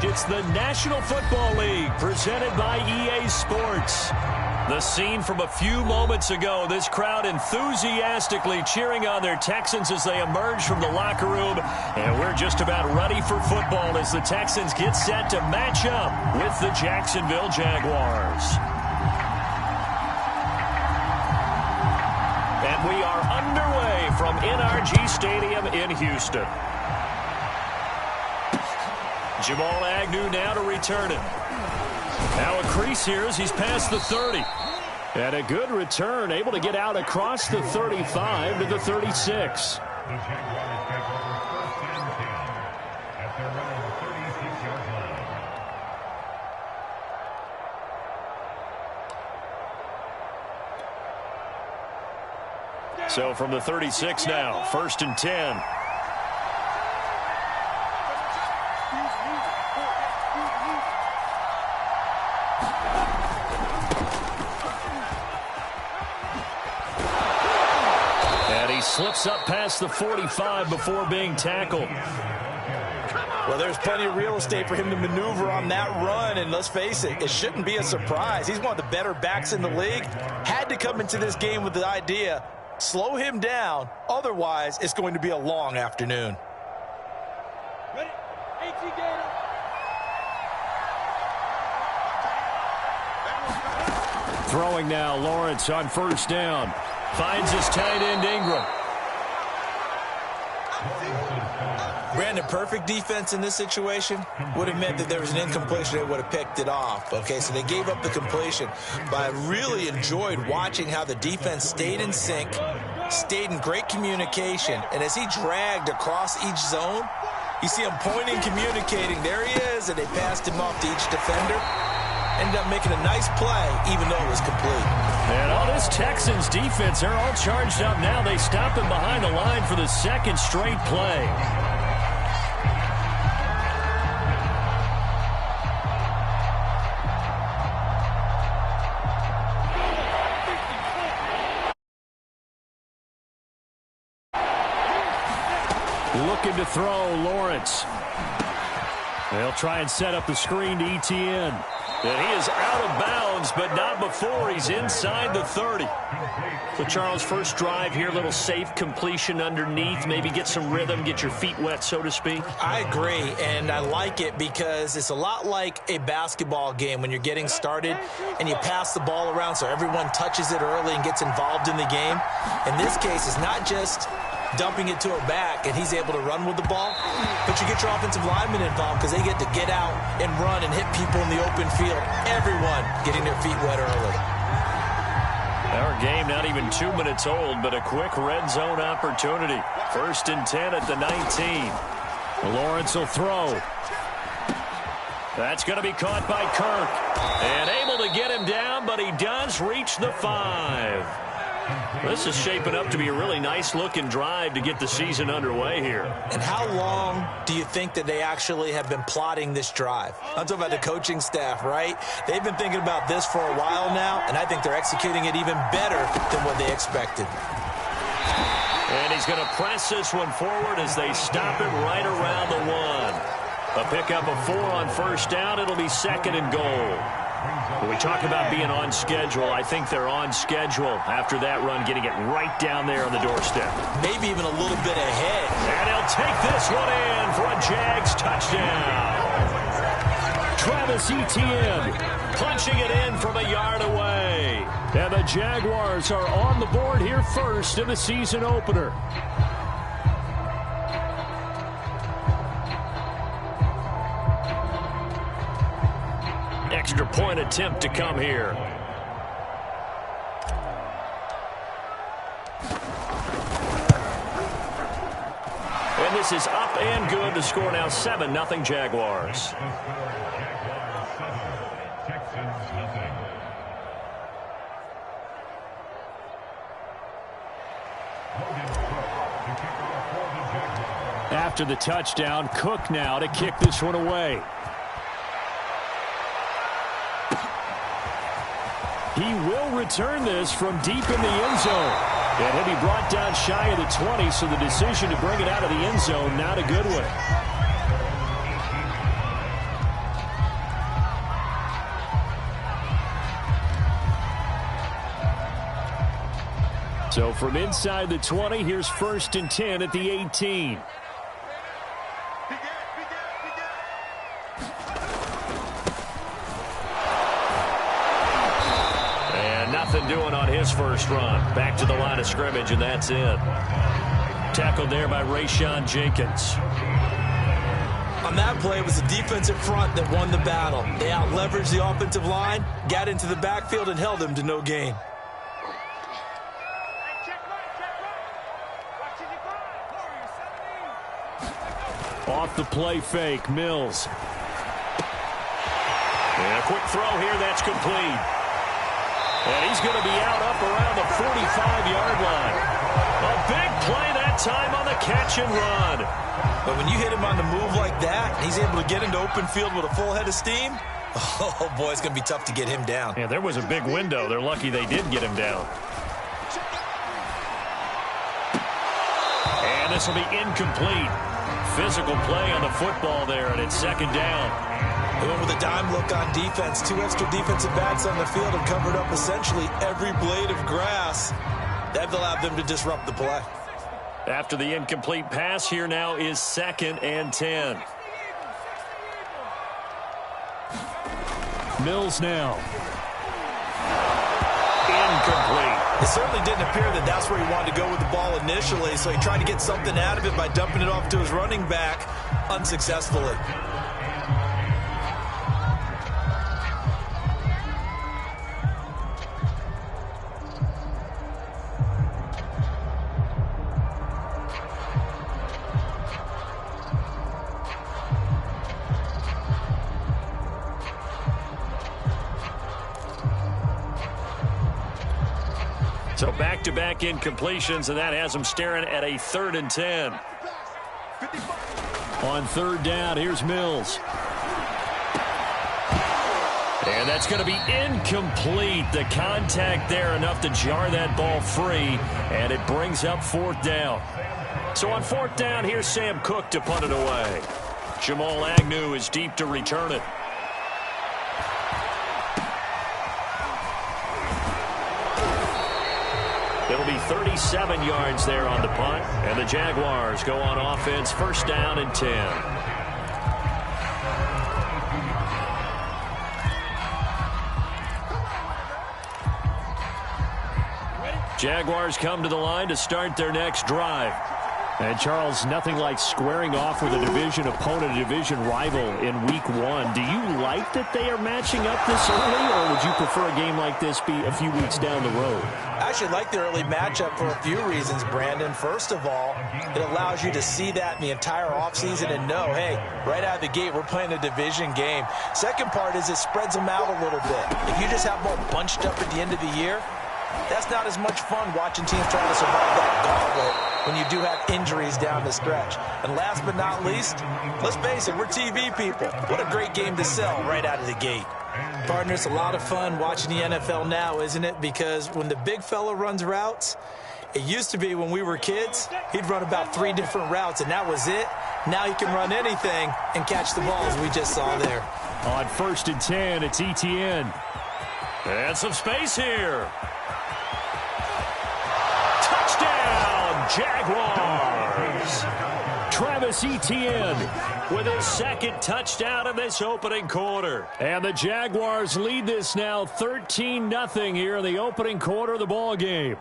It's the National Football League presented by EA Sports. The scene from a few moments ago, this crowd enthusiastically cheering on their Texans as they emerge from the locker room. And we're just about ready for football as the Texans get set to match up with the Jacksonville Jaguars. And we are underway from NRG Stadium in Houston. Jamal Agnew now to return it. Now a crease here as he's past the 30. And a good return, able to get out across the 35 to the 36. The Jaguars take over 1st and 10 at their own 36-yard line. So from the 36 now, 1st and 10. Slips up past the 45 before being tackled. Well, there's plenty of real estate for him to maneuver on that run, and let's face it, it shouldn't be a surprise. He's one of the better backs in the league. Had to come into this game with the idea, slow him down, otherwise it's going to be a long afternoon. Ready? Throwing now, Lawrence on 1st down. Finds his tight end, Ingram. Brandon, perfect defense in this situation would have meant that there was an incompletion. They would have picked it off. Okay, so they gave up the completion. But I really enjoyed watching how the defense stayed in sync, stayed in great communication. And as he dragged across each zone, you see him pointing, communicating. There he is, and they passed him off to each defender. Ended up making a nice play, even though it was complete. And all this Texans defense, they're all charged up now. They stop him behind the line for the 2nd straight play. Looking to throw, Lawrence. They'll try and set up the screen to Etienne. And he is out of bounds, but not before he's inside the 30. So, Charles, first drive here, little safe completion underneath, maybe get some rhythm, get your feet wet, so to speak. I agree, and I like it because it's a lot like a basketball game when you're getting started and you pass the ball around so everyone touches it early and gets involved in the game. In this case, it's not just dumping it to a back and he's able to run with the ball, but you get your offensive linemen involved because they get to get out and run and hit people in the open field. Everyone getting their feet wet early. Our game not even 2 minutes old, but a quick red zone opportunity. 1st and 10 at the 19. Lawrence will throw. That's going to be caught by Kirk. And able to get him down, but he does reach the 5. This is shaping up to be a really nice-looking drive to get the season underway here. And how long do you think that they actually have been plotting this drive? I'm talking about the coaching staff, right? They've been thinking about this for a while now, and I think they're executing it even better than what they expected. And he's going to press this one forward as they stop him right around the 1. A pickup of 4 on 1st down. It'll be 2nd and goal. When we talk about being on schedule, I think they're on schedule after that run, getting it right down there on the doorstep. Maybe even a little bit ahead. And he'll take this one in for a Jags touchdown. Travis Etienne punching it in from a yard away. And the Jaguars are on the board here first in the season opener. Extra point attempt to come here. And this is up and good. The score now 7-0 Jaguars. After the touchdown, Cook now to kick this one away. He will return this from deep in the end zone. And he'll be brought down shy of the 20, so the decision to bring it out of the end zone, not a good one. So from inside the 20, here's 1st and 10 at the 18. And nothing doing on his first run. Back to the line of scrimmage, and that's it. Tackled there by Rayshon Jenkins. On that play, it was the defensive front that won the battle. They out-leveraged the offensive line, got into the backfield, and held him to no gain. Off the play fake, Mills. And a quick throw here, that's complete. And he's going to be out up around the 45-yard line. A big play that time on the catch and run. But when you hit him on the move like that, and he's able to get into open field with a full head of steam, oh, boy, it's going to be tough to get him down. Yeah, there was a big window. They're lucky they did get him down. And this will be incomplete. Physical play on the football there, and it's 2nd down. They went with a dime look on defense. 2 extra defensive backs on the field and covered up essentially every blade of grass. That allowed them to disrupt the play. After the incomplete pass, here now is 2nd and 10. Mills now. Incomplete. It certainly didn't appear that that's where he wanted to go with the ball initially, so he tried to get something out of it by dumping it off to his running back unsuccessfully. So back-to-back incompletions, and that has them staring at a 3rd and 10. On 3rd down, here's Mills. And that's going to be incomplete. The contact there enough to jar that ball free, and it brings up 4th down. So on 4th down, here's Sam Cook to punt it away. Jamal Agnew is deep to return it. It'll be 37 yards there on the punt, and the Jaguars go on offense, 1st down and 10. Jaguars come to the line to start their next drive. And, Charles, nothing like squaring off with a division opponent, a division rival in Week 1. Do you like that they are matching up this early, or would you prefer a game like this be a few weeks down the road? I actually like the early matchup for a few reasons, Brandon. First of all, it allows you to see that in the entire offseason and know, hey, right out of the gate, we're playing a division game. Second part is it spreads them out a little bit. If you just have them all bunched up at the end of the year, that's not as much fun watching teams trying to survive that gauntlet when you do have injuries down the stretch. And last but not least, let's face it, we're TV people. What a great game to sell right out of the gate. Partner, it's a lot of fun watching the NFL now, isn't it? Because when the big fella runs routes, it used to be when we were kids, he'd run about 3 different routes, and that was it. Now he can run anything and catch the balls we just saw there. On 1st and 10, it's Etienne. And some space here. Touchdown, Jaguars! Travis Etienne with his 2nd touchdown in this opening quarter. And the Jaguars lead this now 13-0 here in the opening quarter of the ball game.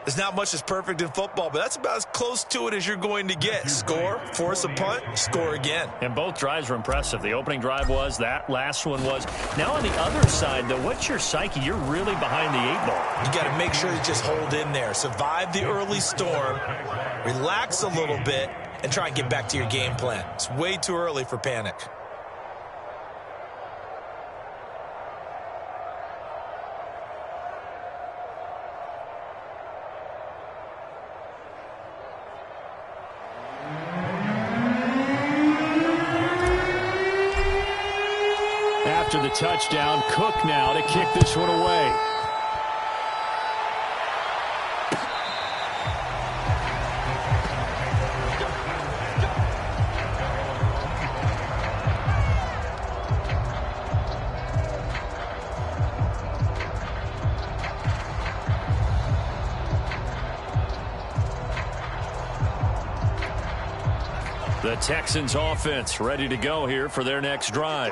There's not much that's perfect in football, but that's about as close to it as you're going to get. Score, force a punt, score again. And both drives were impressive. The opening drive was, that last one was. Now on the other side, though, what's your psyche? You're really behind the 8 ball. You got to make sure you just hold in there. Survive the early storm, relax a little bit, and try and get back to your game plan. It's way too early for panic. After the touchdown, Cook now to kick this one away. The Texans offense ready to go here for their next drive.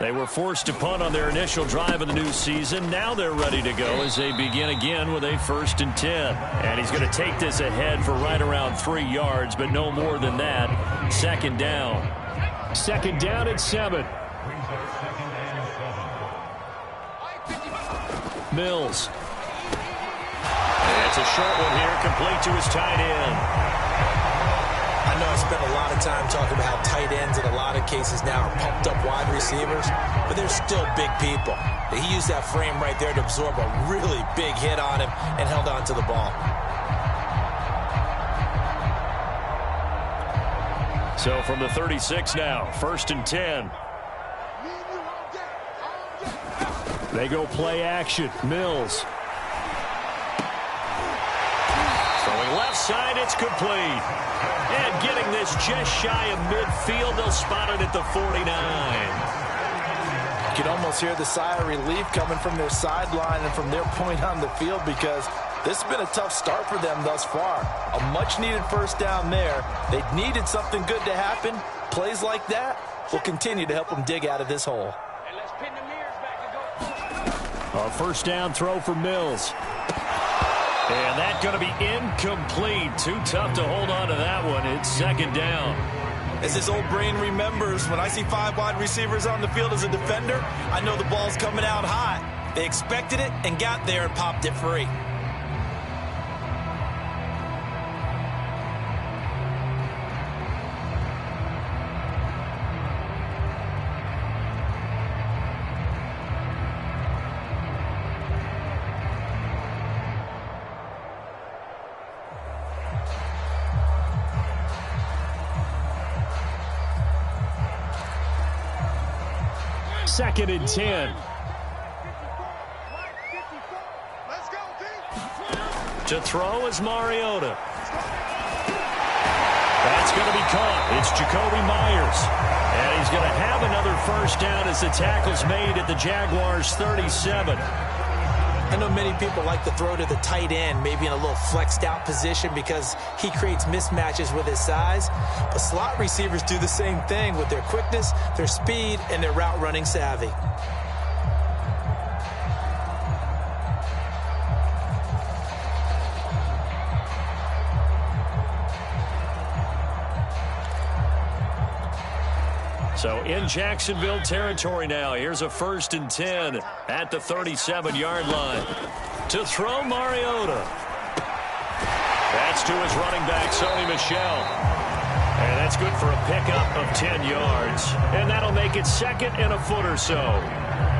They were forced to punt on their initial drive of the new season. Now they're ready to go as they begin again with a 1st and 10. And he's going to take this ahead for right around 3 yards, but no more than that. 2nd down. 2nd down at 7. Mills. And it's a short one here, complete to his tight end. I know I spent a lot of time talking about how tight ends in a lot of cases now are pumped up wide receivers, but they're still big people. He used that frame right there to absorb a really big hit on him and held on to the ball. So from the 36 now, 1st and 10. They go play action. Mills. Throwing left side, it's complete. And getting this just shy of midfield, they'll spot it at the 49. You can almost hear the sigh of relief coming from their sideline and from their point on the field, because this has been a tough start for them thus far. A much-needed 1st down there. They needed something good to happen. Plays like that will continue to help them dig out of this hole. A 1st down throw for Mills. And that's going to be incomplete. Too tough to hold on to that one. It's 2nd down. As his old brain remembers, when I see 5 wide receivers on the field as a defender, I know the ball's coming out hot. They expected it and got there and popped it free. Second and 10. To throw is Mariota. That's going to be caught. It's Jacoby Myers. And he's going to have another 1st down as the tackle's made at the Jaguars' 37. I know many people like to throw to the tight end, maybe in a little flexed out position because he creates mismatches with his size. But slot receivers do the same thing with their quickness, their speed, and their route running savvy. So in Jacksonville territory now. Here's a 1st and 10 at the 37-yard line. To throw, Mariota. That's to his running back, Sony Michel. And that's good for a pickup of 10 yards. And that'll make it 2nd and a foot or so.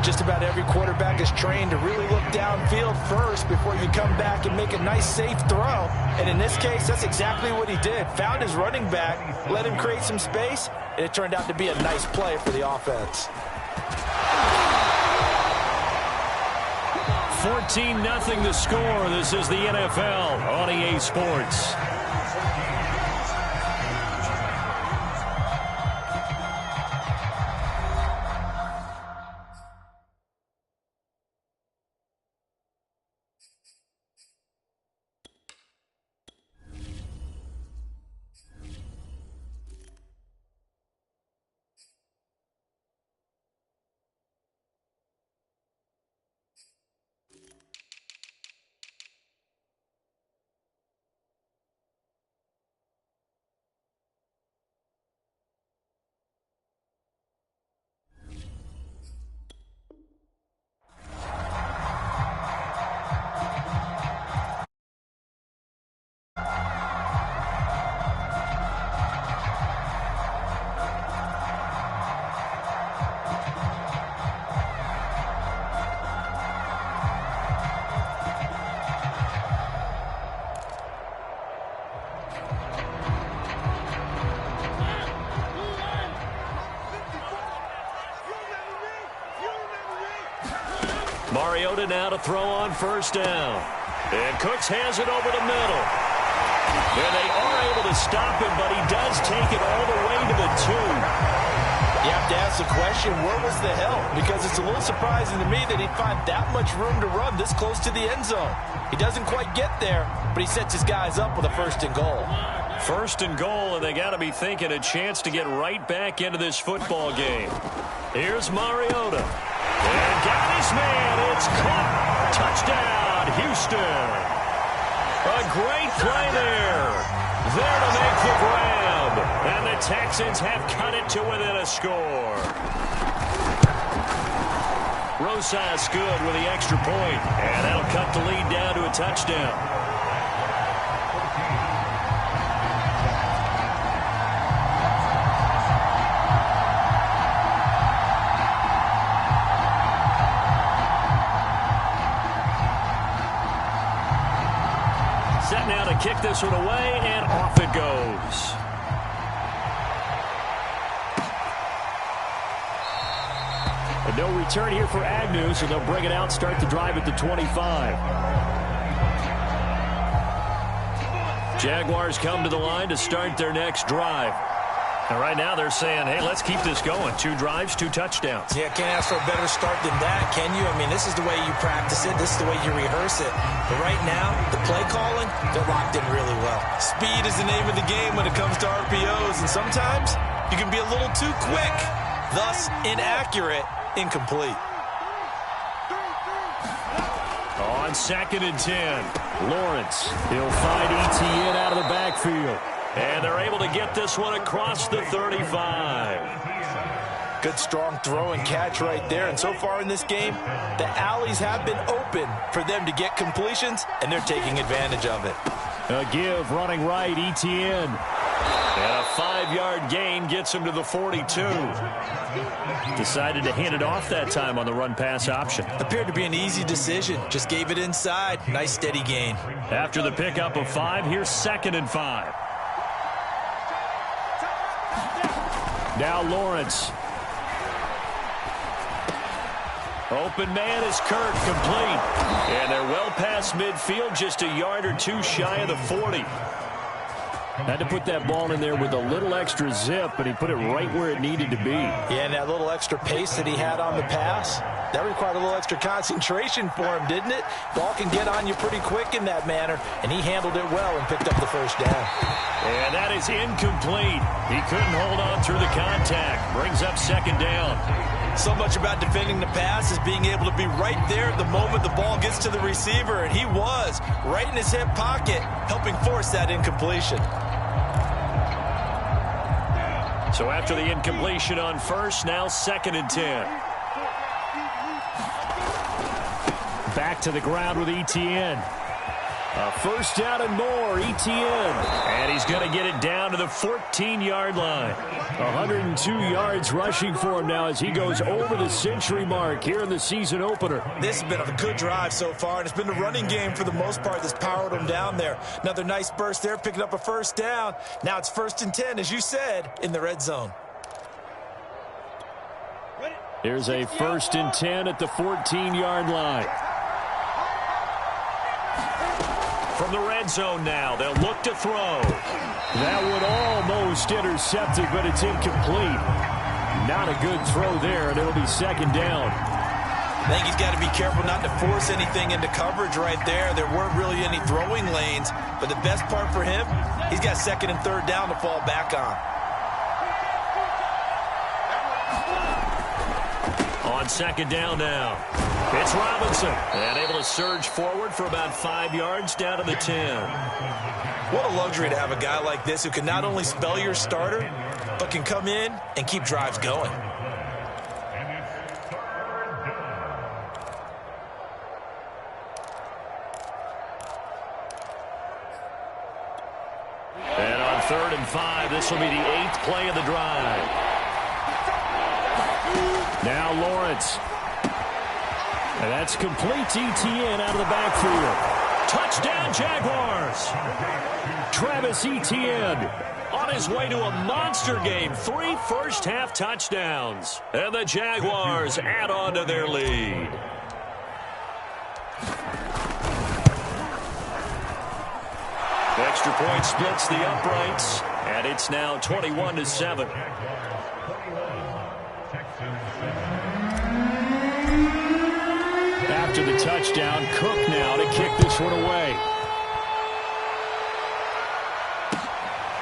Just about every quarterback is trained to really look downfield first before you come back and make a nice, safe throw. And in this case, that's exactly what he did. Found his running back, let him create some space, and it turned out to be a nice play for the offense. 14-0 the score. This is the NFL on EA Sports. Mariota now to throw on 1st down. And Cooks has it over the middle. And they are able to stop him, but he does take it all the way to the 2. You have to ask the question, where was the help? Because it's a little surprising to me that he'd find that much room to run this close to the end zone. He doesn't quite get there, but he sets his guys up with a 1st and goal. First and goal, and they got to be thinking a chance to get right back into this football game. Here's Mariota. And got his man. It's caught. Touchdown, Houston. A great play there. There to make the grab. And the Texans have cut it to within a score. Rosas good with the extra point. And that'll cut the lead down to a touchdown. Set now to kick this one away, and off it goes. And no return here for Agnew, so they'll bring it out, start the drive at the 25. Jaguars come to the line to start their next drive. And right now they're saying, hey, let's keep this going. 2 drives, 2 touchdowns. Yeah, can't ask for a better start than that, can you? I mean, this is the way you practice it. This is the way you rehearse it. But right now, the play calling, they're locked in really well. Speed is the name of the game when it comes to RPOs. And sometimes you can be a little too quick, thus inaccurate, incomplete. On 2nd and 10, Lawrence. He'll find Etienne out of the backfield. And they're able to get this one across the 35. Good strong throw and catch right there. And so far in this game, the alleys have been open for them to get completions, and they're taking advantage of it. A give running right, Etienne. And a 5-yard gain gets him to the 42. Decided to hand it off that time on the run-pass option. Appeared to be an easy decision. Just gave it inside. Nice steady gain. After the pickup of 5, here's 2nd and 5. Now Lawrence. Open man is Kirk, complete. And they're well past midfield, just a yard or 2 shy of the 40. Had to put that ball in there with a little extra zip, but he put it right where it needed to be. Yeah, and that little extra pace that he had on the pass, that required a little extra concentration for him, didn't it? Ball can get on you pretty quick in that manner, and he handled it well and picked up the first down. And that is incomplete. He couldn't hold on through the contact. Brings up 2nd down. So much about defending the pass is being able to be right there at the moment the ball gets to the receiver, and he was right in his hip pocket, helping force that incompletion. So after the incompletion on 1st, now 2nd and 10. Back to the ground with Etienne. A 1st down and more, Etienne. And he's going to get it down to the 14-yard line. 102 yards rushing for him now as he goes over the century mark here in the season opener. This has been a good drive so far, and it's been the running game for the most part that's powered him down there. Another nice burst there, picking up a 1st down. Now it's 1st and 10, as you said, in the red zone. Here's a 1st and 10 at the 14-yard line. From the red zone now, they'll look to throw. That would almost intercept it, but it's incomplete. Not a good throw there, and it'll be 2nd down. I think he's got to be careful not to force anything into coverage right there. There weren't really any throwing lanes, but the best part for him, he's got 2nd and 3rd down to fall back on. On 2nd down now, it's Robinson. And able to surge forward for about 5 yards down to the 10. What a luxury to have a guy like this who can not only spell your starter, but can come in and keep drives going. And on 3rd and 5, this will be the 8th play of the drive. Now Lawrence. And that's complete to Etienne out of the backfield. Touchdown, Jaguars. Travis Etienne on his way to a monster game. 3 first-half touchdowns. And the Jaguars add on to their lead. Extra point splits the uprights. And it's now 21-7. After the touchdown, Cook now to kick this one away.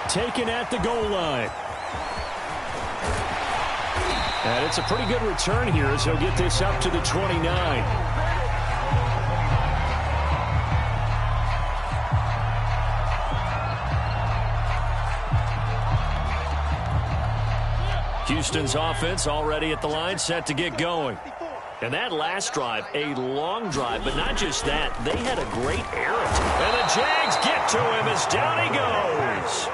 taken at the goal line. And it's a pretty good return here as he'll get this up to the 29. Houston's offense already at the line, set to get going. And that last drive, a long drive, but not just that. They had a great errant. And the Jags get to him as down he goes.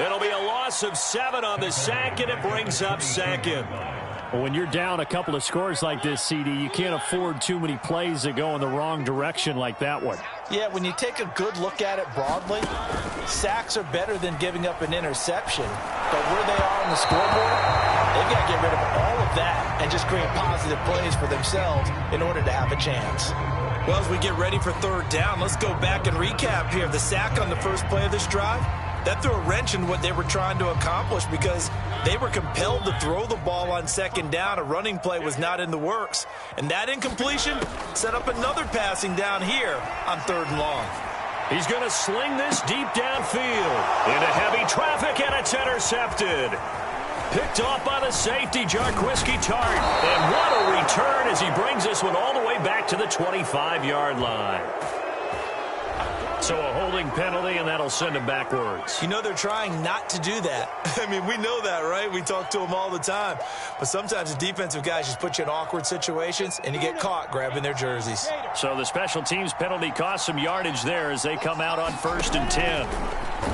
It'll be a loss of 7 on the sack, and it brings up second. Well, when you're down a couple of scores like this, CD, you can't afford too many plays that go in the wrong direction like that one. Yeah, when you take a good look at it broadly, sacks are better than giving up an interception. But where they are on the scoreboard, they've got to get rid of all of that and just create positive plays for themselves in order to have a chance. Well, as we get ready for third down, let's go back and recap here. The sack on the first play of this drive, that threw a wrench in what they were trying to accomplish because they were compelled to throw the ball on second down. A running play was not in the works. And that incompletion set up another passing down here on third and long. He's going to sling this deep downfield into heavy traffic, and it's intercepted. Picked off by the safety, Jarquiski Tart. And what a return as he brings this one all the way back to the 25-yard line. So a holding penalty, and that'll send him backwards. You know, they're trying not to do that. I mean, we know that, right? We talk to them all the time. But sometimes the defensive guys just put you in awkward situations, and you get caught grabbing their jerseys. So the special teams penalty cost some yardage there as they come out on 1st and 10.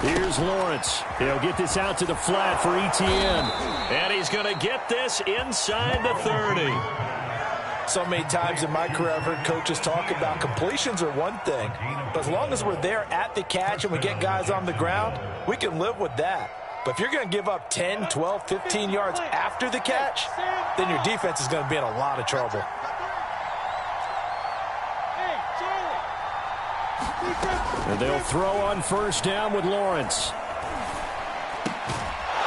Here's Lawrence. He'll get this out to the flat for Etienne. And he's going to get this inside the 30. So many times in my career I've heard coaches talk about completions are one thing, but as long as we're there at the catch and we get guys on the ground, we can live with that. But if you're going to give up 10, 12, 15 yards after the catch, then your defense is going to be in a lot of trouble. And they'll throw on 1st down with Lawrence.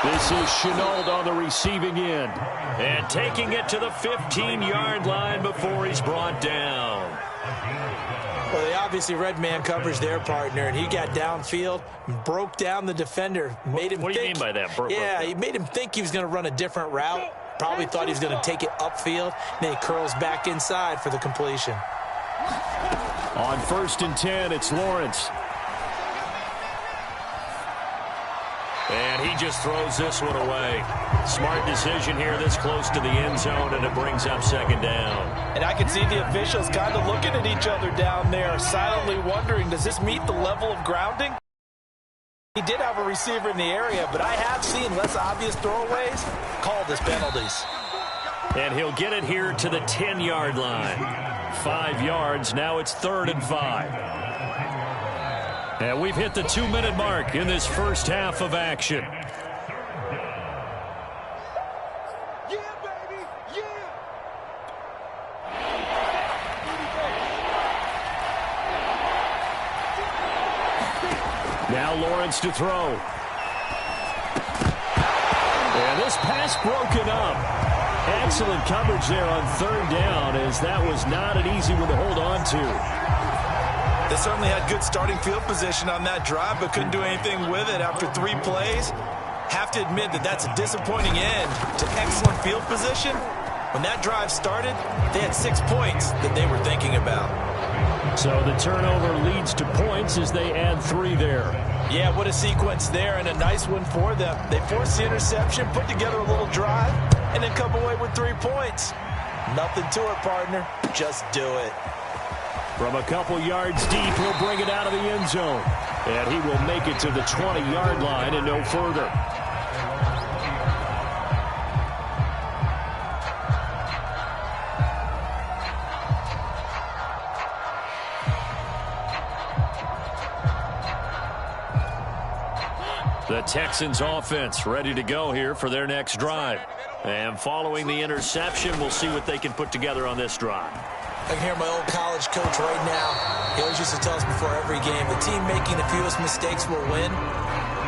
This is Chenault on the receiving end. And taking it to the 15-yard line before he's brought down. Well, they obviously read man coverage their partner, and he got downfield, broke down the defender, made him What do you mean by that? Yeah, he made him think he was going to run a different route. Probably thought he was going to take it upfield. Then he curls back inside for the completion. On 1st and 10, it's Lawrence. And he just throws this one away. Smart decision here this close to the end zone, and it brings up 2nd down. And I can see the officials kind of looking at each other down there, silently wondering, does this meet the level of grounding? He did have a receiver in the area, but I have seen less obvious throwaways called as penalties. And he'll get it here to the 10-yard line. 5 yards, now it's 3rd and 5. And we've hit the 2-minute mark in this first half of action. Yeah, baby, yeah. Now Lawrence to throw. And this pass broken up. Excellent coverage there on 3rd down, as that was not an easy one to hold on to. They certainly had good starting field position on that drive, but couldn't do anything with it after 3 plays. Have to admit that that's a disappointing end to excellent field position. When that drive started, they had 6 points that they were thinking about. So the turnover leads to points as they add 3 there. Yeah, what a sequence there, and a nice one for them. They forced the interception, put together a little drive, and then come away with 3 points. Nothing to it, partner. Just do it. From a couple yards deep, he'll bring it out of the end zone. And he will make it to the 20-yard line and no further. The Texans offense ready to go here for their next drive. And following the interception, we'll see what they can put together on this drive. I can hear my old college coach right now. He always used to tell us before every game, the team making the fewest mistakes will win.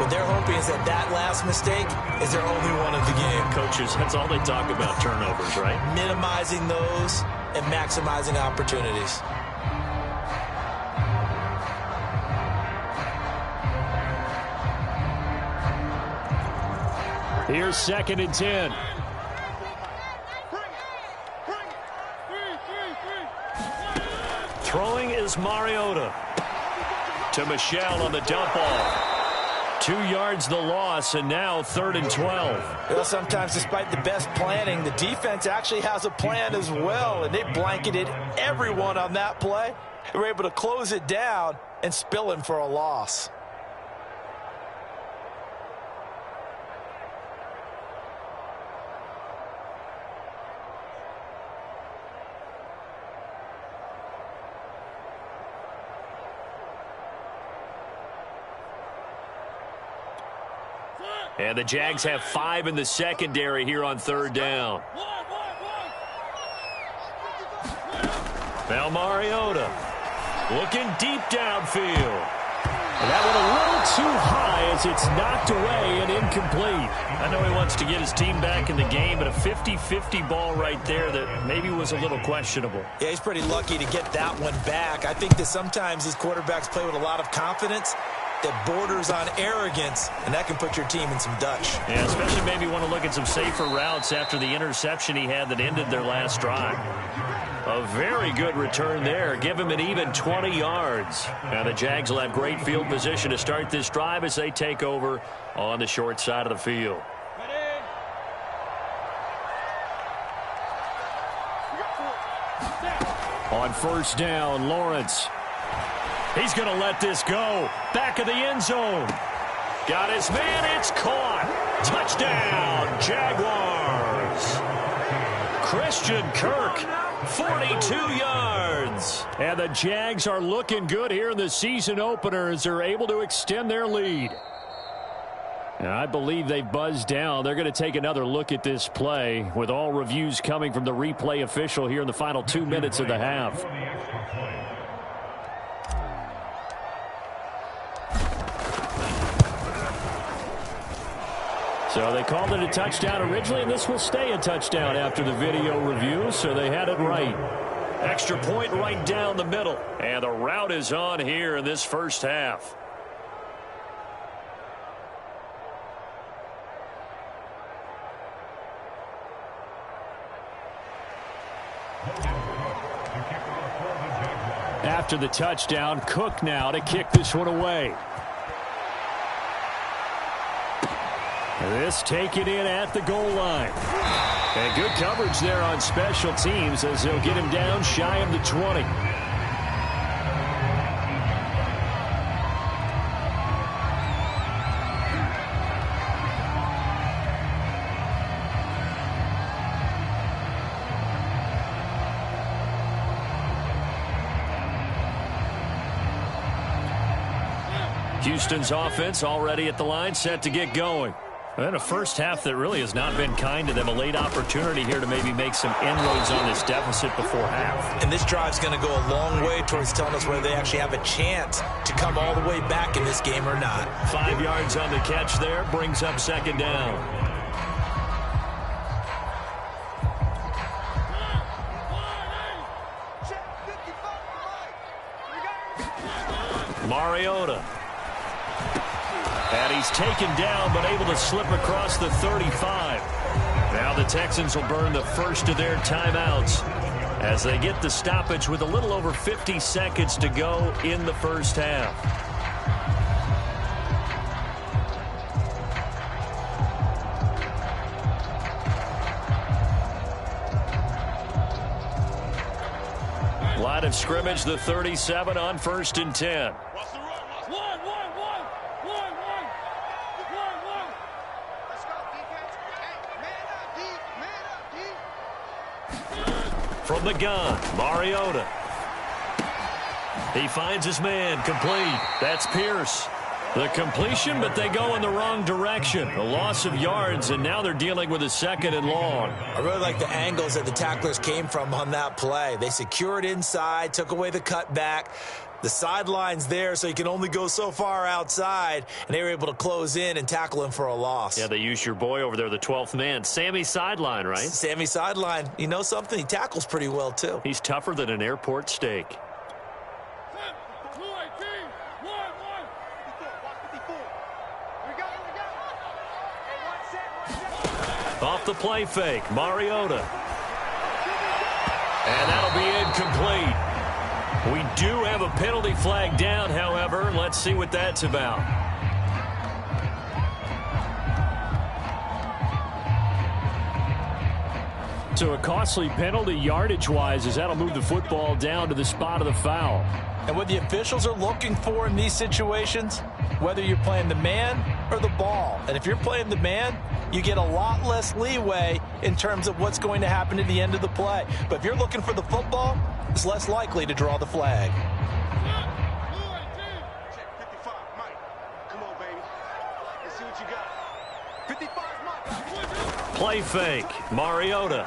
What they're hoping is that that last mistake is their only one of the game. Coaches, that's all they talk about, turnovers, right? Minimizing those and maximizing opportunities. Here's 2nd and 10. Throwing is Mariota. To Michel on the dump off. 2 yards the loss, and now 3rd and 12. Well, sometimes despite the best planning, the defense actually has a plan as well, and they blanketed everyone on that play. They were able to close it down and spill him for a loss. And the Jags have 5 in the secondary here on 3rd down. Now Mariota looking deep downfield. And that went a little too high as it's knocked away and incomplete. I know he wants to get his team back in the game, but a 50-50 ball right there that maybe was a little questionable. Yeah, he's pretty lucky to get that one back. I think that sometimes these quarterbacks play with a lot of confidence that borders on arrogance, and that can put your team in some Dutch. Yeah, especially maybe want to look at some safer routes after the interception he had that ended their last drive. A very good return there. Give him an even 20 yards. Now the Jags will have great field position to start this drive as they take over on the short side of the field. On 1st down, Lawrence. He's going to let this go. Back of the end zone. Got his man. It's caught. Touchdown, Jaguars. Christian Kirk, 42 yards. And the Jags are looking good here in the season opener as they're able to extend their lead. And I believe they buzzed down. They're going to take another look at this play with all reviews coming from the replay official here in the final 2 minutes of the half. So they called it a touchdown originally, and this will stay a touchdown after the video review, so they had it right. Extra point right down the middle. And the route is on here in this first half. After the touchdown, Cook now to kick this one away. This taken in at the goal line. And good coverage there on special teams as they'll get him down shy of the 20. Houston's offense already at the line, set to get going. And a first half that really has not been kind to them. A late opportunity here to maybe make some inroads on this deficit before half. And this drive's going to go a long way towards telling us whether they actually have a chance to come all the way back in this game or not. 5 yards on the catch there, brings up 2nd down. Mariota. And he's taken down, but able to slip across the 35. Now the Texans will burn the first of their timeouts as they get the stoppage with a little over 50 seconds to go in the first half. Line of scrimmage, the 37 on 1st and 10. From the gun, Mariota. He finds his man, complete. That's Pierce. The completion, but they go in the wrong direction. A loss of yards, and now they're dealing with a 2nd and long. I really like the angles that the tacklers came from on that play. They secured inside, took away the cutback. The sideline's there, so you can only go so far outside, and they were able to close in and tackle him for a loss. Yeah, they used your boy over there, the 12th man. Sammy Sideline, right? Sammy Sideline. You know something? He tackles pretty well, too. He's tougher than an airport steak. the play fake. Mariota. And that'll be incomplete. We do have a penalty flag down, however. Let's see what that's about. So a costly penalty yardage-wise, as that'll move the football down to the spot of the foul. And what the officials are looking for in these situations, whether you're playing the man or the ball. And if you're playing the man, you get a lot less leeway in terms of what's going to happen at the end of the play. But if you're looking for the football, it's less likely to draw the flag. 55, Mike. Come on, baby. Let's see what you got. 55, Mike. Play fake. Mariota.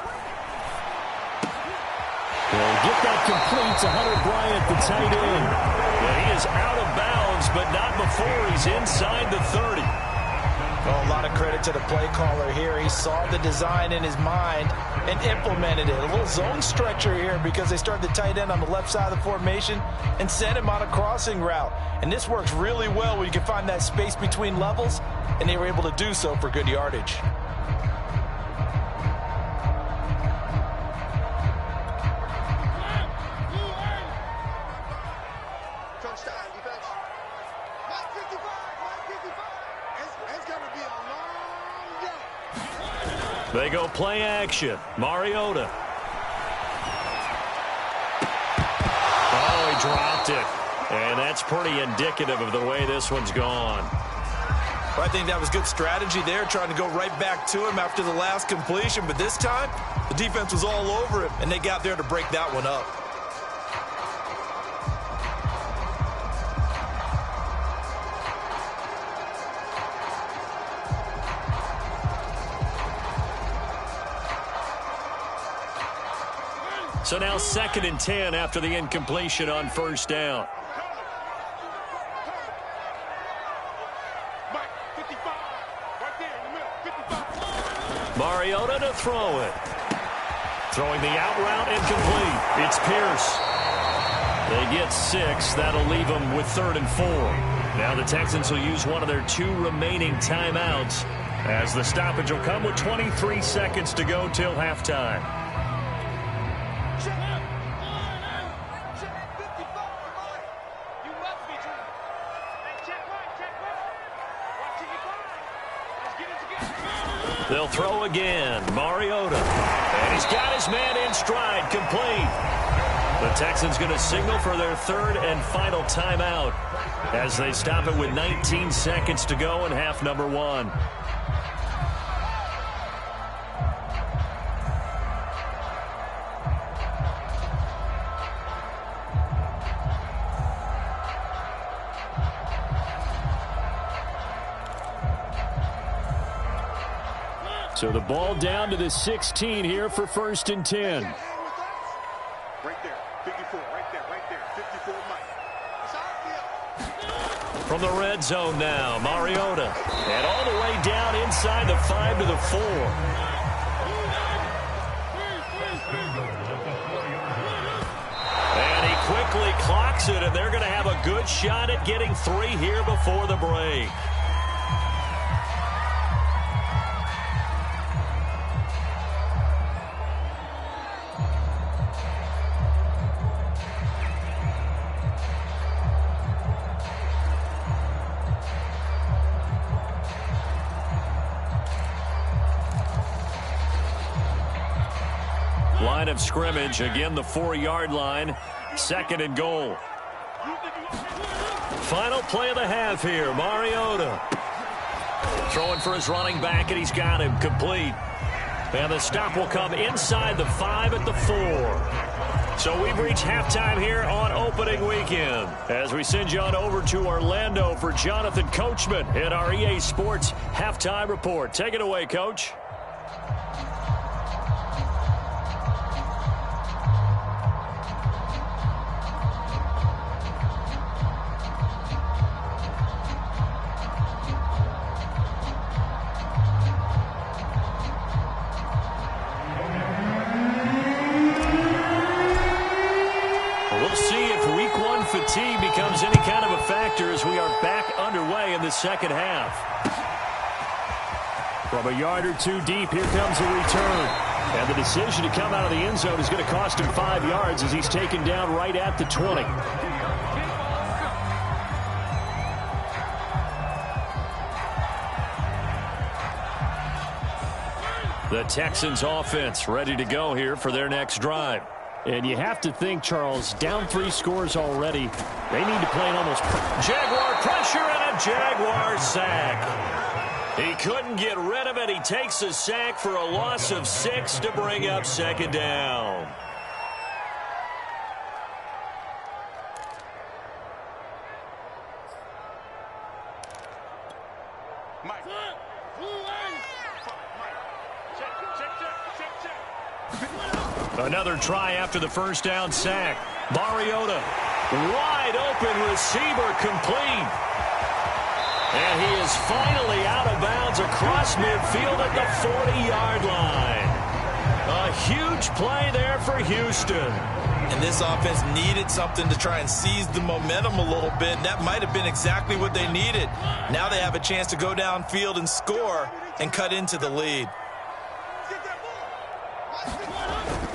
They'll get that complete to Hunter Bryant, the tight end. And he is out of bounds, but not before he's inside the 30. Well, a lot of credit to the play caller here. He saw the design in his mind and implemented it. A little zone stretcher here because they started the tight end on the left side of the formation and sent him on a crossing route. And this works really well when you can find that space between levels, and they were able to do so for good yardage. They go play action. Mariota. Oh, he dropped it. And that's pretty indicative of the way this one's gone. Well, I think that was good strategy there, trying to go right back to him after the last completion. But this time, the defense was all over him, and they got there to break that one up. So now 2nd and 10 after the incompletion on first down. Mariota to throw it. Throwing the out route incomplete. It's Pierce. They get 6. That'll leave them with 3rd and 4. Now the Texans will use one of their 2 remaining timeouts, as the stoppage will come with 23 seconds to go till halftime. They'll throw again. Mariota. And he's got his man in stride. Complete. The Texans going to signal for their 3rd and final timeout as they stop it with 19 seconds to go in half number 1. So the ball down to the 16 here for 1st and 10. Right there, 54, right there, 54, Mike. From the red zone now, Mariota. And all the way down inside the 5 to the 4. And he quickly clocks it, and they're going to have a good shot at getting 3 here before the break. Line of scrimmage, again the 4-yard line, 2nd and goal. Final play of the half here, Mariota. Throwing for his running back, and he's got him complete. And the stop will come inside the 5 at the 4. So we've reached halftime here on opening weekend, as we send you on over to Orlando for Jonathan Coachman in our EA Sports Halftime Report. Take it away, Coach. Fatigue becomes any kind of a factor as we are back underway in the second half. From a yard or two deep, here comes a return. And the decision to come out of the end zone is going to cost him 5 yards as he's taken down right at the 20. The Texans offense ready to go here for their next drive. And you have to think, Charles, down 3 scores already. They need to play an almost Jaguar pressure and a Jaguar sack. He couldn't get rid of it. He takes a sack for a loss of 6 to bring up second down. Another try after the first down sack. Mariota, wide open receiver, complete. And he is finally out of bounds across midfield at the 40-yard line. A huge play there for Houston. And this offense needed something to try and seize the momentum a little bit. And that might have been exactly what they needed. Now they have a chance to go downfield and score and cut into the lead.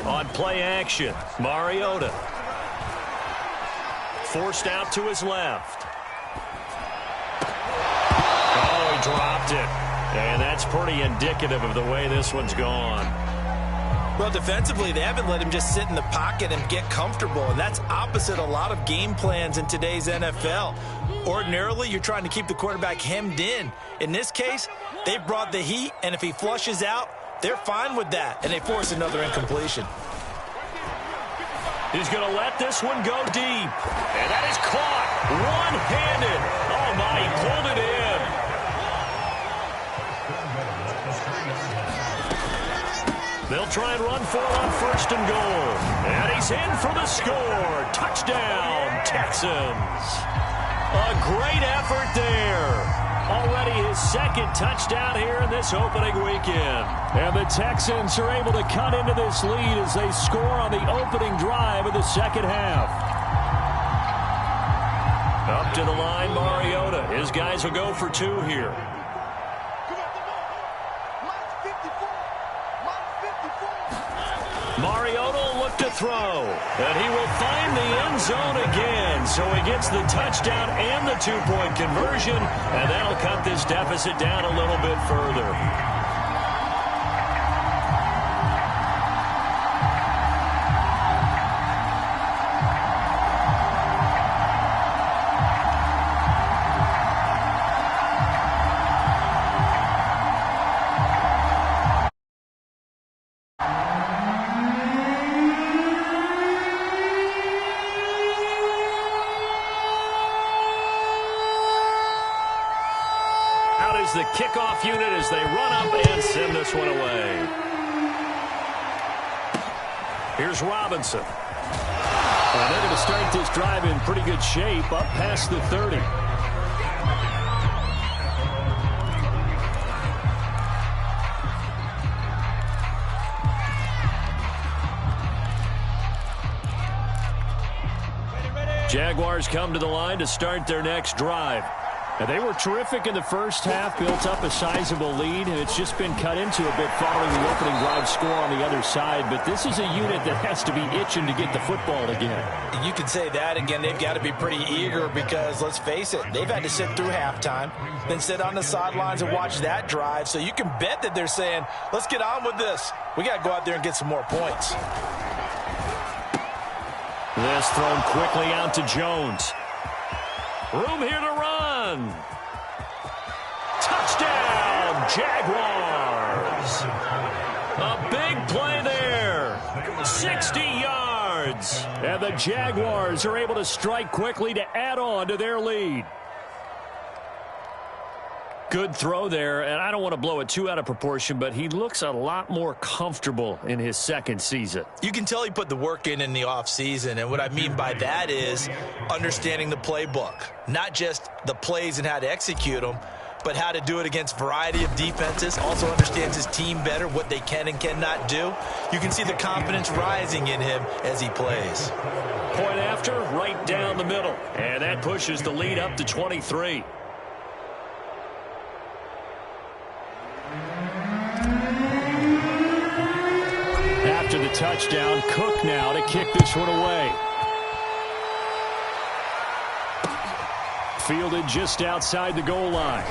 On play action, Mariota. Forced out to his left. Oh, he dropped it. And that's pretty indicative of the way this one's gone. Well, defensively, they haven't let him just sit in the pocket and get comfortable, and that's opposite a lot of game plans in today's NFL. Ordinarily, you're trying to keep the quarterback hemmed in. In this case, they brought the heat, and if he flushes out, they're fine with that, and they force another incompletion. He's going to let this one go deep, and that is caught one-handed. Oh, my, he pulled it in. They'll try and run for it on first and goal. And he's in for the score. Touchdown, Texans. A great effort there. Already his second touchdown here in this opening weekend. And the Texans are able to cut into this lead as they score on the opening drive of the second half. Up to the line, Mariota. His guys will go for 2 here. Mariota will look to throw, and he will find the end zone again. So he gets the touchdown and the 2-point conversion, and that'll cut this deficit down a little bit further. The kickoff unit as they run up and send this one away. Here's Robinson. And they're going to start this drive in pretty good shape up past the 30. Jaguars come to the line to start their next drive. Now, they were terrific in the first half, built up a sizable lead, and it's just been cut into a bit following the opening drive score on the other side. But this is a unit that has to be itching to get the football again. You could say that again. They've got to be pretty eager because, let's face it, they've had to sit through halftime, then sit on the sidelines and watch that drive. So you can bet that they're saying, let's get on with this. We got to go out there and get some more points. This thrown quickly out to Jones. Room here to run. Touchdown, Jaguars. A big play there. 60 yards. And the Jaguars are able to strike quickly to add on to their lead. Good throw there, and I don't want to blow it too out of proportion, but he looks a lot more comfortable in his second season. You can tell he put the work in the offseason, and what I mean by that is understanding the playbook. Not just the plays and how to execute them, but how to do it against a variety of defenses. Also understands his team better, what they can and cannot do. You can see the confidence rising in him as he plays. Point after, right down the middle, and that pushes the lead up to 23. the touchdown. Cook now to kick this one away. Fielded just outside the goal line.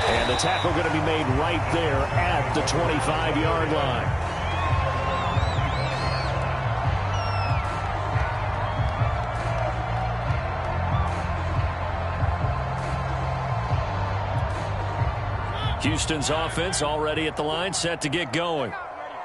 And the tackle going to be made right there at the 25-yard line. Houston's offense already at the line, set to get going.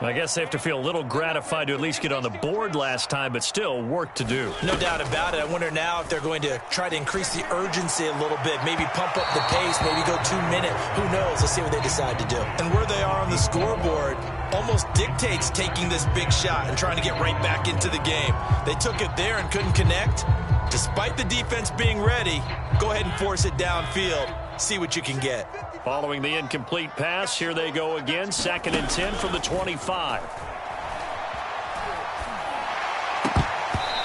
I guess they have to feel a little gratified to at least get on the board last time, but still work to do. No doubt about it. I wonder now if they're going to try to increase the urgency a little bit, maybe pump up the pace, maybe go 2 minute. Who knows? Let's see what they decide to do. And where they are on the scoreboard almost dictates taking this big shot and trying to get right back into the game. They took it there and couldn't connect. Despite the defense being ready, go ahead and force it downfield. See what you can get. Following the incomplete pass, here they go again. 2nd and 10 from the 25.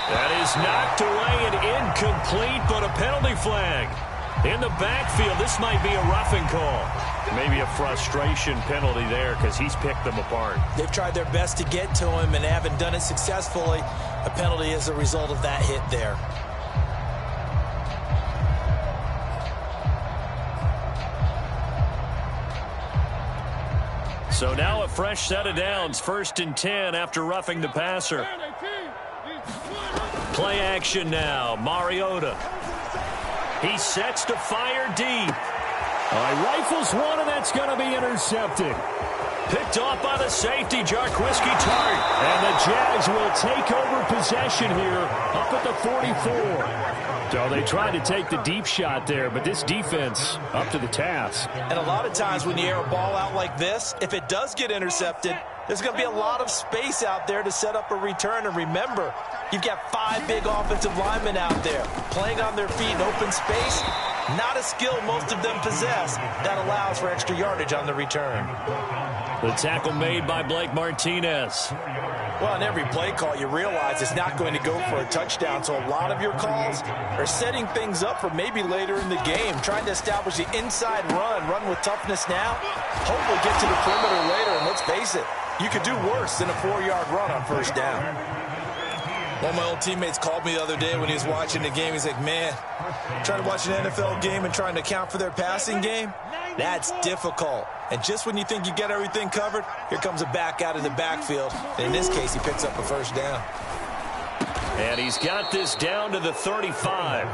That is knocked away and incomplete, but a penalty flag. In the backfield, this might be a roughing call. Maybe a frustration penalty there because he's picked them apart. They've tried their best to get to him and haven't done it successfully. A penalty as a result of that hit there. So now a fresh set of downs, 1st and 10 after roughing the passer. Play action now, Mariota. He sets to fire deep. Rifles one, and that's going to be intercepted. Picked off by the safety, Jarquiski Tart. And the Jags will take over possession here up at the 44. So they tried to take the deep shot there, but this defense up to the task. And a lot of times when you air a ball out like this, if it does get intercepted, there's going to be a lot of space out there to set up a return. And remember, you've got 5 big offensive linemen out there playing on their feet in open space. Not a skill most of them possess that allows for extra yardage on the return. The tackle made by Blake Martinez. Well, in every play call, you realize it's not going to go for a touchdown. So a lot of your calls are setting things up for maybe later in the game, trying to establish the inside run with toughness now, hopefully get to the perimeter later. And let's face it, you could do worse than a 4-yard run on 1st down. One of my old teammates called me the other day when he was watching the game. He's like, man, trying to watch an NFL game and trying to account for their passing game, that's difficult. And just when you think you get everything covered, here comes a back out of the backfield. And in this case, he picks up a 1st down. And he's got this down to the 35.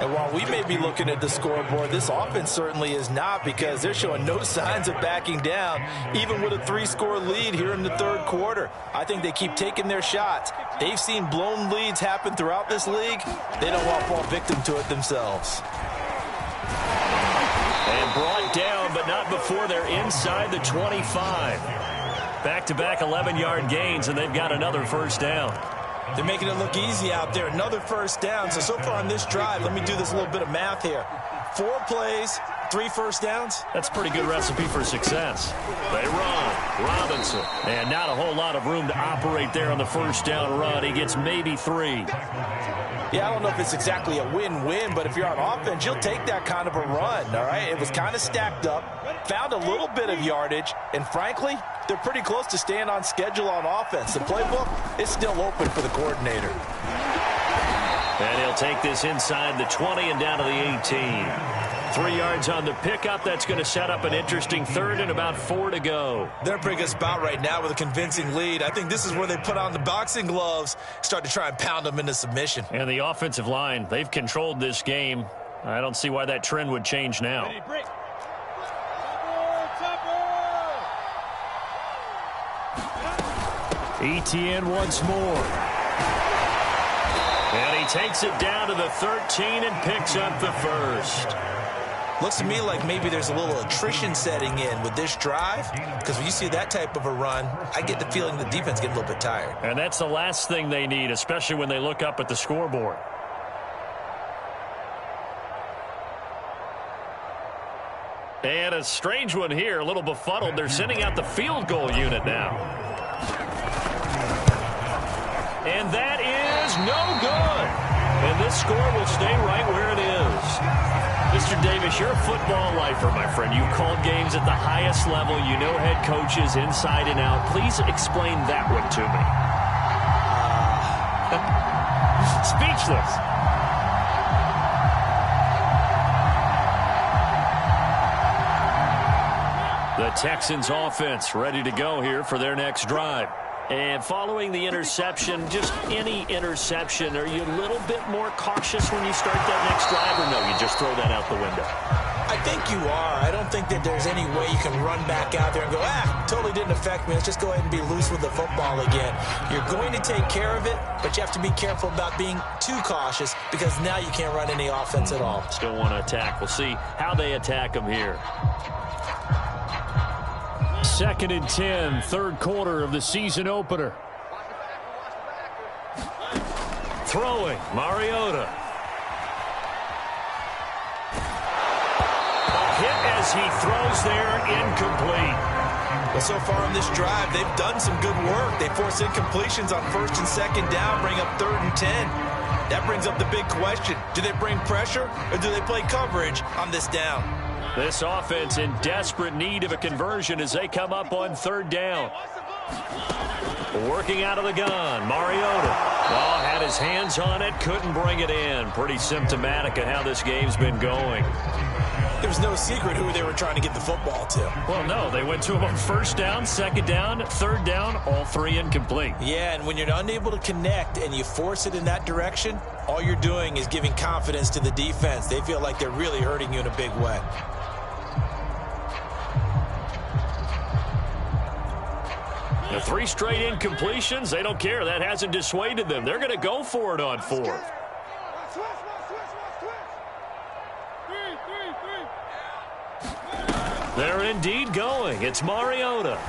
And while we may be looking at the scoreboard, this offense certainly is not, because they're showing no signs of backing down, even with a 3-score lead here in the 3rd quarter. I think they keep taking their shots. They've seen blown leads happen throughout this league. They don't want to fall victim to it themselves. And brought down, but not before they're inside the 25. Back-to-back 11-yard gains, and they've got another 1st down. They're making it look easy out there. Another 1st down. So far on this drive, let me do this little bit of math here. 4 plays, 3 1st downs. That's a pretty good recipe for success. They run. Robinson. And not a whole lot of room to operate there on the 1st down run. He gets maybe 3. Yeah, I don't know if it's exactly a win-win, but if you're on offense, you'll take that kind of a run, all right? It was kind of stacked up, found a little bit of yardage, and frankly, they're pretty close to staying on schedule on offense. The playbook is still open for the coordinator. And he'll take this inside the 20 and down to the 18. 3 yards on the pickup. That's going to set up an interesting 3rd and about 4 to go. They're in a pretty good spot right now with a convincing lead. I think this is where they put on the boxing gloves, start to try and pound them into submission. And the offensive line, they've controlled this game. I don't see why that trend would change now. Etienne once more. And he takes it down to the 13 and picks up the 1st. Looks to me like maybe there's a little attrition setting in with this drive, because when you see that type of a run, I get the feeling the defense getting a little bit tired. And that's the last thing they need, especially when they look up at the scoreboard. And a strange one here, a little befuddled. They're sending out the field goal unit now. And that is no good. And this score will stay right where it is. Mr. Davis, you're a football lifer, my friend. You've called games at the highest level. You know head coaches inside and out. Please explain that one to me. Speechless. The Texans offense ready to go here for their next drive. And following the interception, just any interception, are you a little bit more cautious when you start that next drive, or no, you just throw that out the window? I think you are. I don't think that there's any way you can run back out there and go, totally didn't affect me. Let's just go ahead and be loose with the football again. You're going to take care of it, but you have to be careful about being too cautious because now you can't run any offense at all. Still want to attack. We'll see how they attack them here. 2nd and 10, third quarter of the season opener. Throwing, Mariota. A hit as he throws there, incomplete. Well, so far on this drive, they've done some good work. They force incompletions on 1st and 2nd down, bring up 3rd and 10. That brings up the big question. Do they bring pressure or do they play coverage on this down? This offense in desperate need of a conversion as they come up on 3rd down. Working out of the gun, Mariota. Oh, had his hands on it, couldn't bring it in. Pretty symptomatic of how this game's been going. There was no secret who they were trying to get the football to. Well, no, they went to him on 1st down, 2nd down, 3rd down, all 3 incomplete. Yeah, and when you're unable to connect and you force it in that direction, all you're doing is giving confidence to the defense. They feel like they're really hurting you in a big way. The 3 straight incompletions, they don't care. That hasn't dissuaded them. They're going to go for it on 4th. They're indeed going. It's Mariota.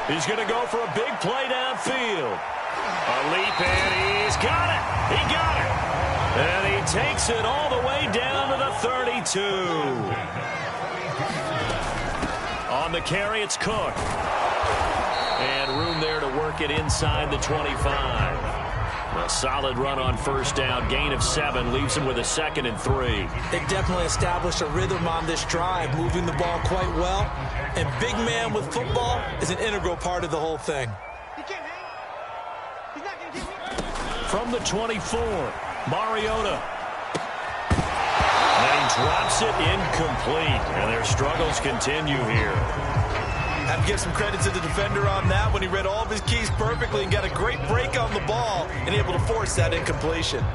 He's going to go for a big play downfield. A leap, and he's got it. He got it. And he takes it all the way down to the 32. On the carry, it's Cook. And room there to work it inside the 25. A solid run on 1st down. Gain of 7 leaves him with a 2nd and 3. They've definitely established a rhythm on this drive, moving the ball quite well. And big man with football is an integral part of the whole thing. He can't hang. He's not going to get me. From the 24, Mariota. And he drops it incomplete. And their struggles continue here. I have to give some credit to the defender on that when he read all of his keys perfectly and got a great break on the ball and able to force that incompletion.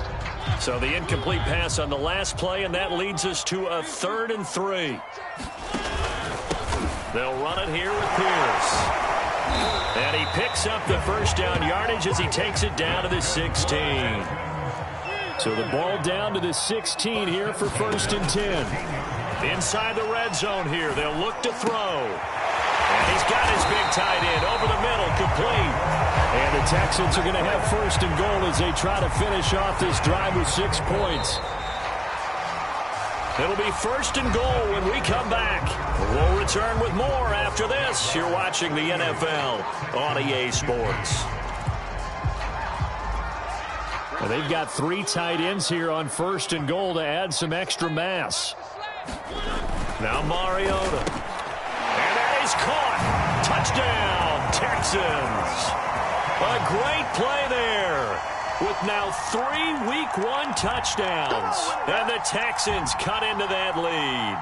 So the incomplete pass on the last play, and that leads us to a 3rd and 3. They'll run it here with Pierce. And he picks up the 1st down yardage as he takes it down to the 16. So the ball down to the 16 here for 1st and 10. Inside the red zone here, they'll look to throw. And he's got his big tight end over the middle, complete. And the Texans are going to have 1st and goal as they try to finish off this drive with 6 points. It'll be 1st and goal when we come back. We'll return with more after this. You're watching the NFL on EA Sports. Well, they've got 3 tight ends here on 1st and goal to add some extra mass. Now Mariota. And that is caught. Touchdown, Texans. A great play there with now 3 Week 1 touchdowns. And the Texans cut into that lead.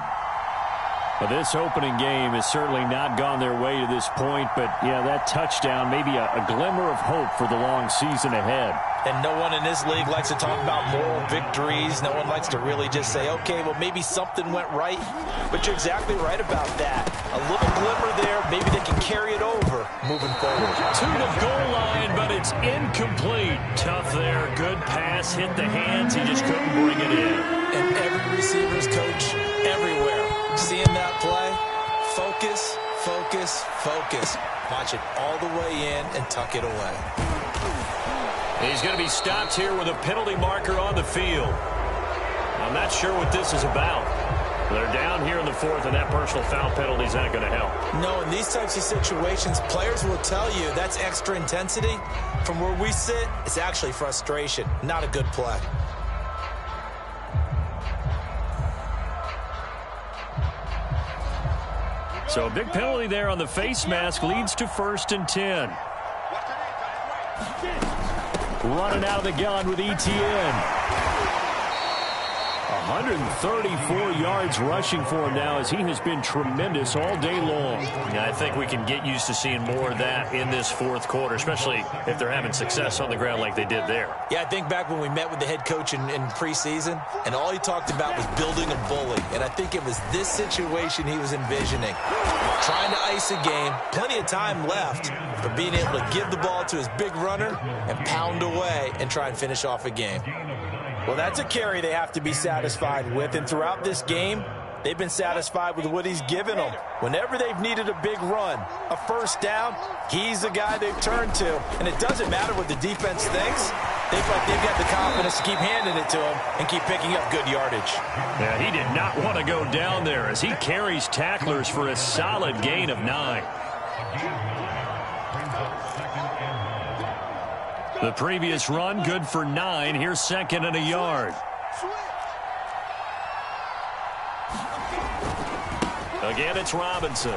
Well, this opening game has certainly not gone their way to this point, but, yeah, that touchdown, maybe a glimmer of hope for the long season ahead. And no one in this league likes to talk about moral victories. No one likes to really just say, okay, well, maybe something went right. But you're exactly right about that. A little glimmer there. Maybe they can carry it over moving forward. To the goal line, but it's incomplete. Tough there. Good pass. Hit the hands. He just couldn't bring it in. And every receiver's coach everywhere seeing that play. Focus, focus, focus. Watch it all the way in and tuck it away. He's going to be stopped here with a penalty marker on the field. I'm not sure what this is about. They're down here in the 4th, and that personal foul penalty is not going to help. No, in these types of situations, players will tell you that's extra intensity. From where we sit, it's actually frustration, not a good play. So a big penalty there on the face mask leads to 1st and 10. Running out of the gun with ETN. 134 yards rushing for him now as he has been tremendous all day long. Yeah, I think we can get used to seeing more of that in this 4th quarter, especially if they're having success on the ground like they did there. Yeah, I think back when we met with the head coach in preseason, and all he talked about was building a bully. And I think it was this situation he was envisioning. Trying to ice a game, plenty of time left, but being able to give the ball to his big runner and pound away and try and finish off a game. Well, that's a carry they have to be satisfied with, and throughout this game, they've been satisfied with what he's given them. Whenever they've needed a big run, a 1st down, he's the guy they've turned to, and it doesn't matter what the defense thinks. They've got the confidence to keep handing it to him and keep picking up good yardage. Yeah, he did not want to go down there as he carries tacklers for a solid gain of 9. The previous run, good for 9. Here's 2nd and a yard. Again, it's Robinson.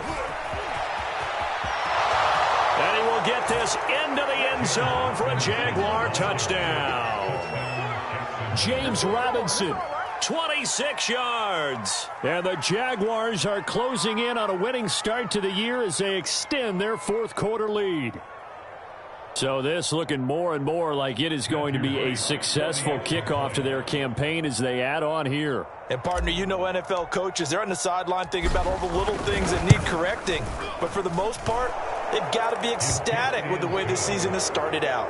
And he will get this into the end zone for a Jaguar touchdown. James Robinson, 26 yards. And the Jaguars are closing in on a winning start to the year as they extend their 4th quarter lead. So this looking more and more like it is going to be a successful kickoff to their campaign as they add on here. And, partner, you know NFL coaches, they're on the sideline thinking about all the little things that need correcting. But for the most part, they've got to be ecstatic with the way this season has started out.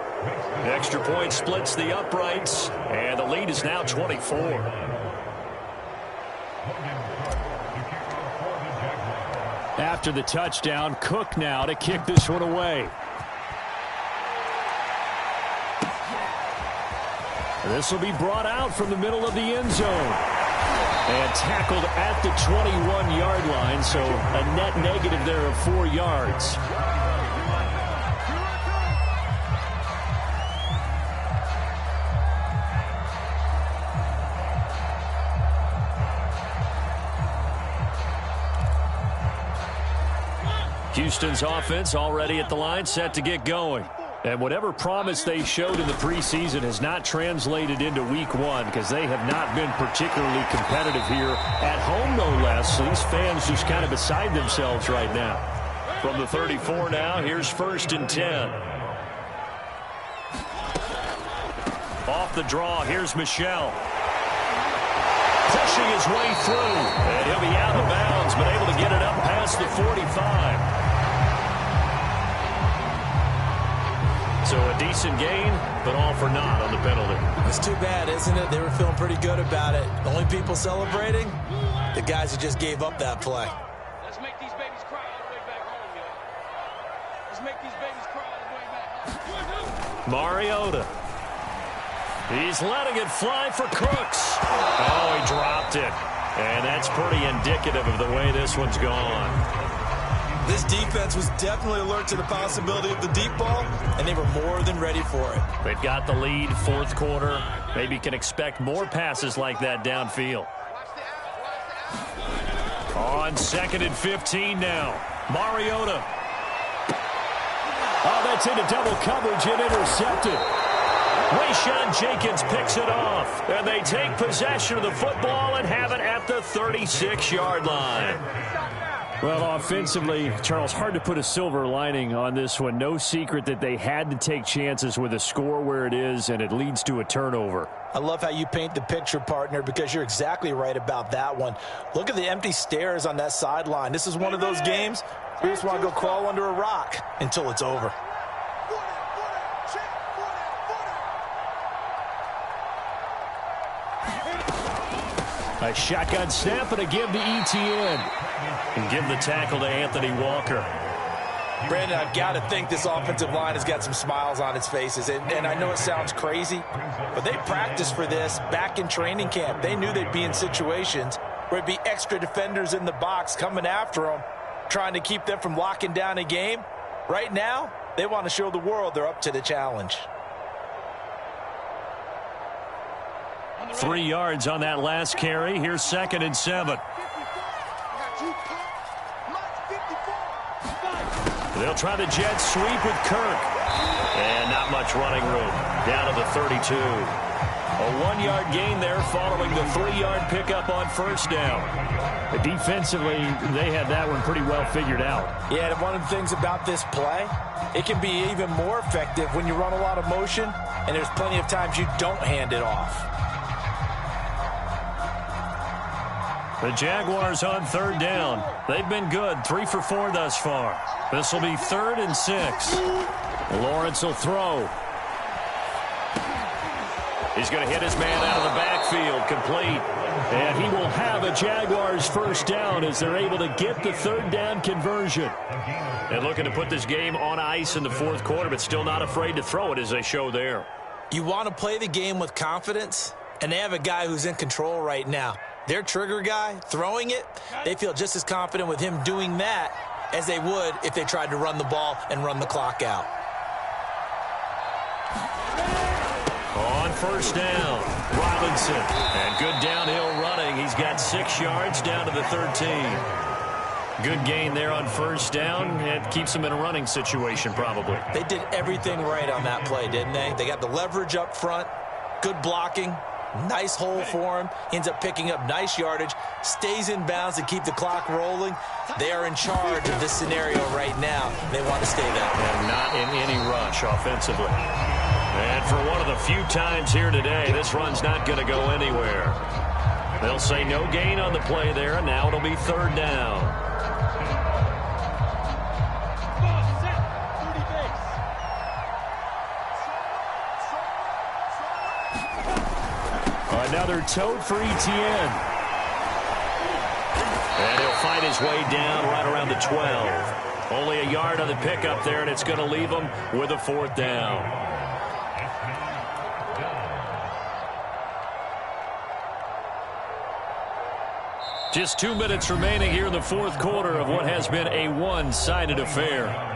Extra point splits the uprights, and the lead is now 24. After the touchdown, Cook now to kick this one away. This will be brought out from the middle of the end zone. And tackled at the 21-yard line, so a net negative there of 4 yards. Houston's offense already at the line, set to get going. And whatever promise they showed in the preseason has not translated into week 1 because they have not been particularly competitive here at home, no less. So these fans just kind of beside themselves right now. From the 34 now, here's 1st and 10. Off the draw, here's Michel. Pushing his way through, and he'll be out of bounds, but able to get it up past the 45. So a decent gain, but all for naught on the penalty. It's too bad, isn't it? They were feeling pretty good about it. The only people celebrating, the guys who just gave up that play. Let's make these babies cry all the way back home, yo. Let's make these babies cry all the way back home. Mariota. He's letting it fly for Cooks. Oh, he dropped it. And that's pretty indicative of the way this one's gone. This defense was definitely alert to the possibility of the deep ball, and they were more than ready for it. They've got the lead, 4th quarter. Maybe can expect more passes like that downfield. On 2nd and 15 now. Mariota. Oh, that's into double coverage and intercepted. Wayshawn Jenkins picks it off, and they take possession of the football and have it at the 36-yard line. Well, offensively, Charles, hard to put a silver lining on this one. No secret that they had to take chances with a score where it is, and it leads to a turnover. I love how you paint the picture, partner, because you're exactly right about that one. Look at the empty stares on that sideline. This is one of those games where you just want to go crawl under a rock until it's over. A shotgun snap and a give to ETN. And give the tackle to Anthony Walker. Brandon, I've got to think this offensive line has got some smiles on its faces. And I know it sounds crazy, but they practiced for this back in training camp. They knew they'd be in situations where it'd be extra defenders in the box coming after them, trying to keep them from locking down a game. Right now, they want to show the world they're up to the challenge. 3 yards on that last carry. Here's 2nd and 7. They'll try the jet sweep with Kirk. And not much running room. Down to the 32. A 1-yard gain there following the 3-yard pickup on first down. Defensively, they had that one pretty well figured out. Yeah, and one of the things about this play, it can be even more effective when you run a lot of motion, and there's plenty of times you don't hand it off. The Jaguars on third down. They've been good, 3 for 4 thus far. This will be 3rd and 6. Lawrence will throw. He's going to hit his man out of the backfield, complete. And he will have a Jaguars first down as they're able to get the 3rd down conversion. And looking to put this game on ice in the 4th quarter, but still not afraid to throw it as they show there. You want to play the game with confidence, and they have a guy who's in control right now. Their trigger guy, throwing it, they feel just as confident with him doing that as they would if they tried to run the ball and run the clock out. On first down, Robinson. And good downhill running. He's got 6 yards down to the 13. Good gain there on first down. It keeps them in a running situation probably. They did everything right on that play, didn't they? They got the leverage up front, good blocking, nice hole for him. Ends up picking up nice yardage, stays in bounds to keep the clock rolling. They are in charge of this scenario right now. They want to stay that way. And not in any rush offensively. And for one of the few times here today, this run's not going to go anywhere. They'll say no gain on the play there, and now it'll be 3rd down. Another tote for Etienne. And he'll find his way down right around the 12. Only a yard on the pickup there, and it's going to leave him with a 4th down. Just 2 minutes remaining here in the 4th quarter of what has been a one-sided affair.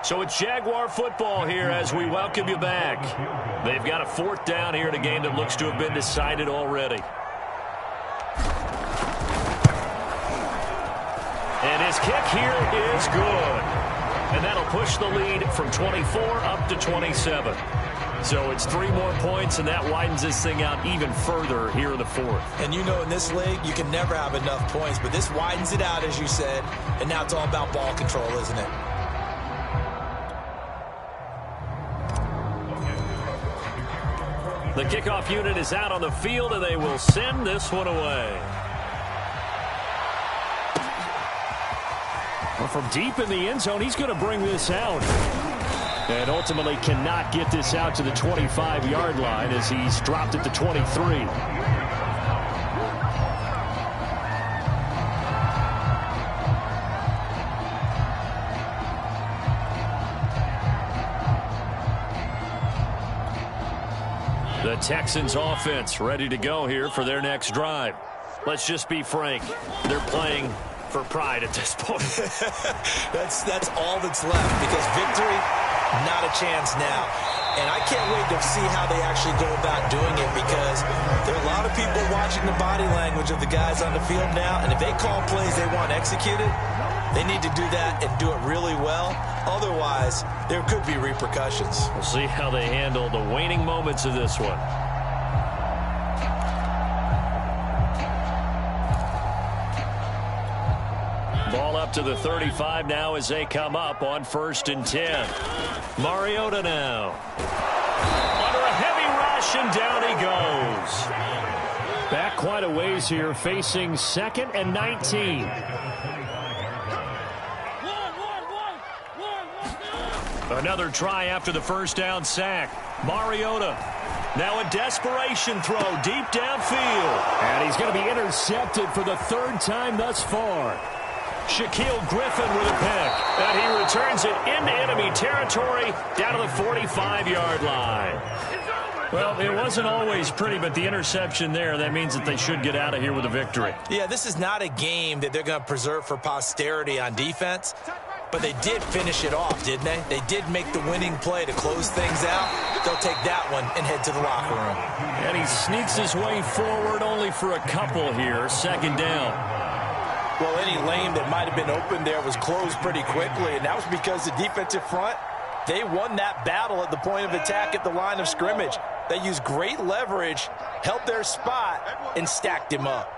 So it's Jaguar football here as we welcome you back. They've got a 4th down here in a game that looks to have been decided already. And his kick here is good. And that'll push the lead from 24 up to 27. So it's 3 more points, and that widens this thing out even further here in the 4th. And you know in this league, you can never have enough points, but this widens it out, as you said, and now it's all about ball control, isn't it? The kickoff unit is out on the field, and they will send this one away. Well, from deep in the end zone, he's going to bring this out. And ultimately cannot get this out to the 25-yard line as he's dropped at the 23. The Texans offense ready to go here for their next drive. Let's just be frank. They're playing for pride at this point. that's all that's left, because victory, not a chance now. And I can't wait to see how they actually go about doing it, because there are a lot of people watching the body language of the guys on the field now, and if they call plays they want executed, they need to do that and do it really well. Otherwise, there could be repercussions. We'll see how they handle the waning moments of this one. Ball up to the 35 now as they come up on 1st and 10. Mariota now. Under a heavy rush, and down he goes. Back quite a ways here, facing 2nd and 19. Another try after the first down sack. Mariota. Now a desperation throw deep downfield. And he's going to be intercepted for the 3rd time thus far. Shaquille Griffin with a pick. And he returns it into enemy territory down to the 45-yard line. Well, it wasn't always pretty, but the interception there, that means that they should get out of here with a victory. Yeah, this is not a game that they're going to preserve for posterity on defense. But they did finish it off, didn't they? They did make the winning play to close things out. They'll take that one and head to the locker room. And he sneaks his way forward only for a couple here. Second down. Well, any lane that might have been open there was closed pretty quickly, and that was because the defensive front, they won that battle at the point of attack at the line of scrimmage. They used great leverage, held their spot, and stacked him up.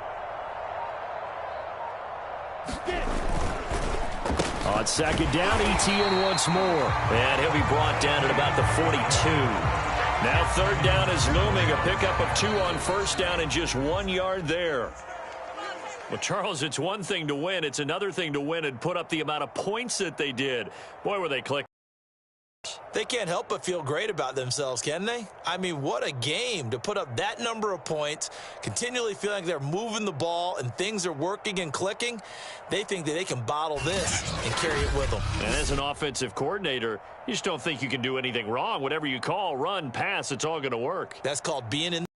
On second down, ETN once more. And he'll be brought down at about the 42. Now third down is looming. A pickup of 2 on first down and just 1 yard there. Well, Charles, it's one thing to win. It's another thing to win and put up the amount of points that they did. Boy, were they clicking. They can't help but feel great about themselves, can they? I mean, what a game to put up that number of points, continually feeling like they're moving the ball and things are working and clicking. They think that they can bottle this and carry it with them. And as an offensive coordinator, you just don't think you can do anything wrong. Whatever you call, run, pass, it's all going to work. That's called being in.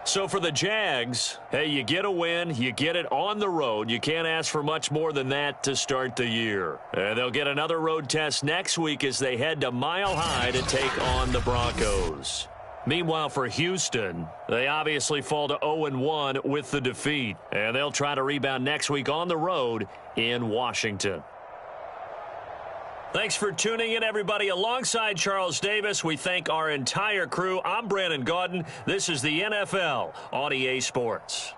So for the Jags, hey, you get a win, you get it on the road. You can't ask for much more than that to start the year. And they'll get another road test next week as they head to Mile High to take on the Broncos. Meanwhile, for Houston, they obviously fall to 0-1 with the defeat. And they'll try to rebound next week on the road in Washington. Thanks for tuning in, everybody. Alongside Charles Davis, we thank our entire crew. I'm Brandon Gaudin. This is the NFL on EA Sports.